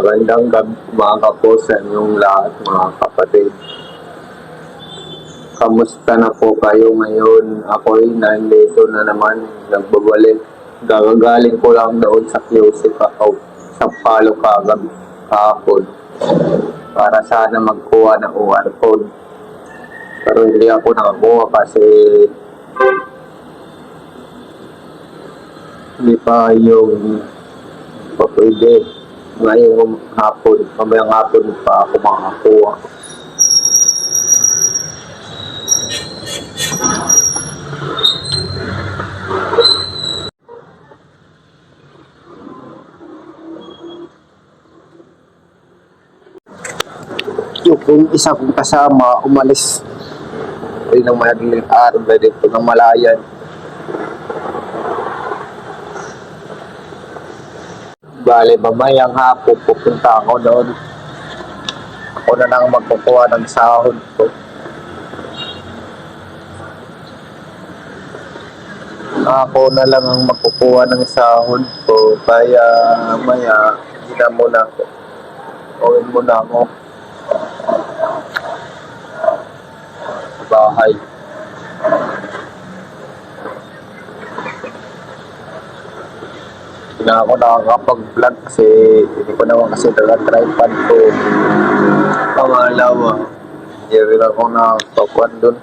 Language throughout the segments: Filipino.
Magandang gabi umaga po sa inyong lahat mga kapatid. Kamusta na po kayo ngayon? Ako'y nandito na naman, nagbabalik. Gagagaling ko lang doon sa QC sa Palo kahapon para sana magkuha ng OR code. Pero hindi ako nakakuha kasi hindi pa yung pwede. Ngayong hapon, mamayang hapon pa ako makakuha. Yung isa kong kasama umalis ay ng madaling araw na dito ng Malayan. Bale, mamayang hapon pupunta ako doon. Ako na lang magkukuha ng sahod ko. Ako na lang ang magkukuha ng sahod ko. Kaya maya, hindi na muna ako. Uwin muna ako sa bahay. Hindi na ako nakakapag-vlog kasi hindi ko naman kasi tripod ko. Pangalawa, hindi rin ako nakakakuan doon.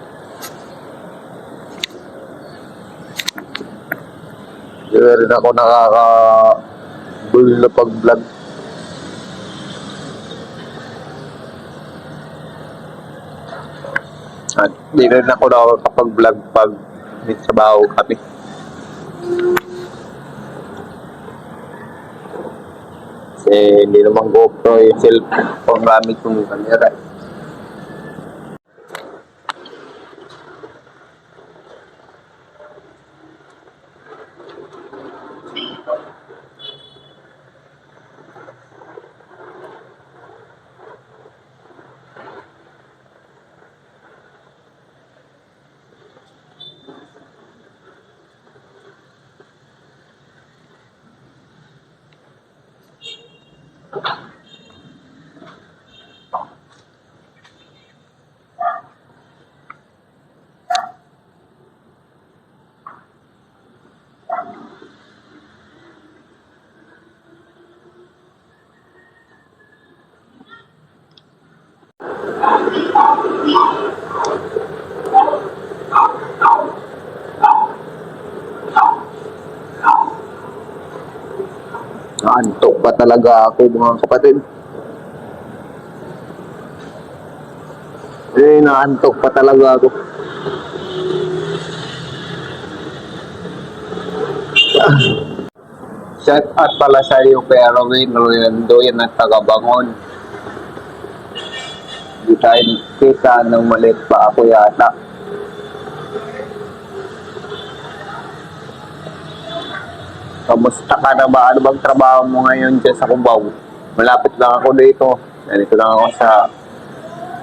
Hindi rin ako nakaka-bull na pag-vlog. At di rin ako nakakapag-vlog pag may trabaho kami. Kasi hindi naman GoPro yung cellphone kung gamit kong camera. Naantok pa talaga ako mga kapatid. Naantok pa talaga ako. Shout out pala sa iyo kay Arwin Rolando yan at taga-Bangon. Hindi tayo kita nung maliit pa ako yata. Kamusta ka na ba? Ano bang trabaho mo ngayon dyan sa Cubao? Malapit lang ako dito. Nandito lang ako sa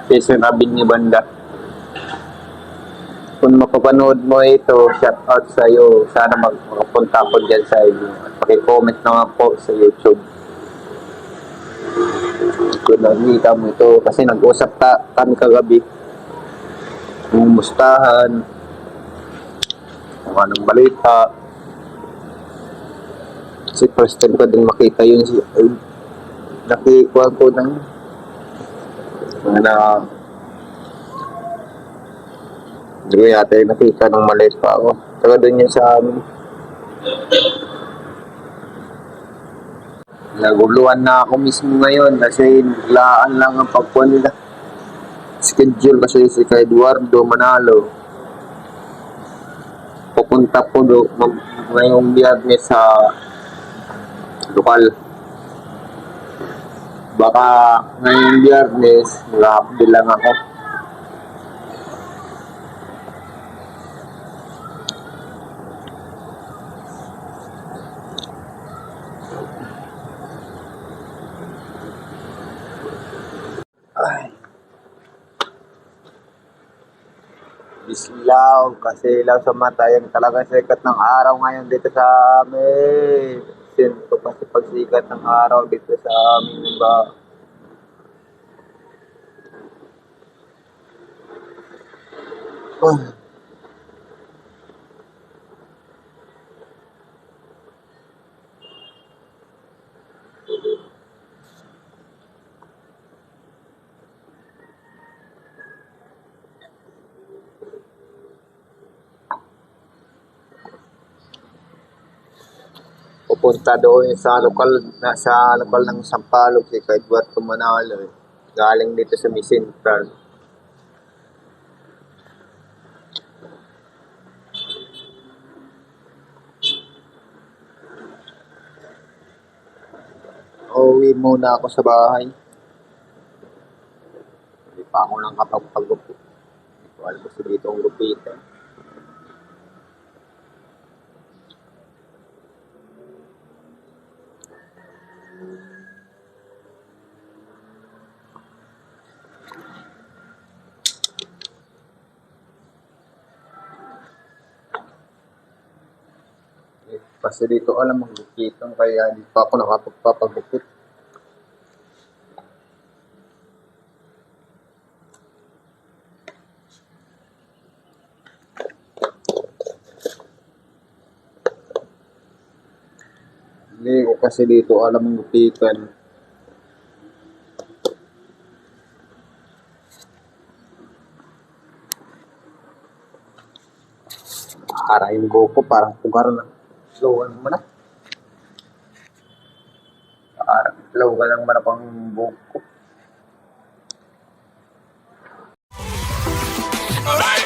Quezon Avenue banda. Kung mapapanood mo ito, shout out sa iyo. Sana makapunta ako dyan sa inyo. At paki-comment naman po sa YouTube. Kung nakikita mo ito, kasi nag-usap kami kagabi. Umustahan. Kung anong balita. Kasi first time ko din makita yun nakikuha ko ng hindi ko yata yung nakita nung maliit pa ako. Taga doon yun sa amin. Naguluhan na ako mismo ngayon kasi laan lang ang pagpuan nila. Schedule kasi si kay Eduardo Manalo. Pupunta po ngayong Biyernes sa lokal. Baka ngayong Biyernes mag-update lang ako. Bislaw kasi lang sa mata yung talagang sikat ng araw ngayon dito sa amin. to kasi pagsikat ng araw dito sa aming ba. Pupunta doon sa lokal ng Sampaloc si Edward Manalo. Galing dito sa Miss Central. Uwi muna ako sa bahay. Hindi pa ako lang kapag-pagupit. Hindi ko alam kasi dito ang gupitan. Kasi dito alam ang gupitan kaya hindi pa ako nakapagpapagupit. Hindi ko kasi dito alam ang gupitan. Para yung buko parang pugar na. Slowan mo na. Parang slowan lang man ang buko. Alright.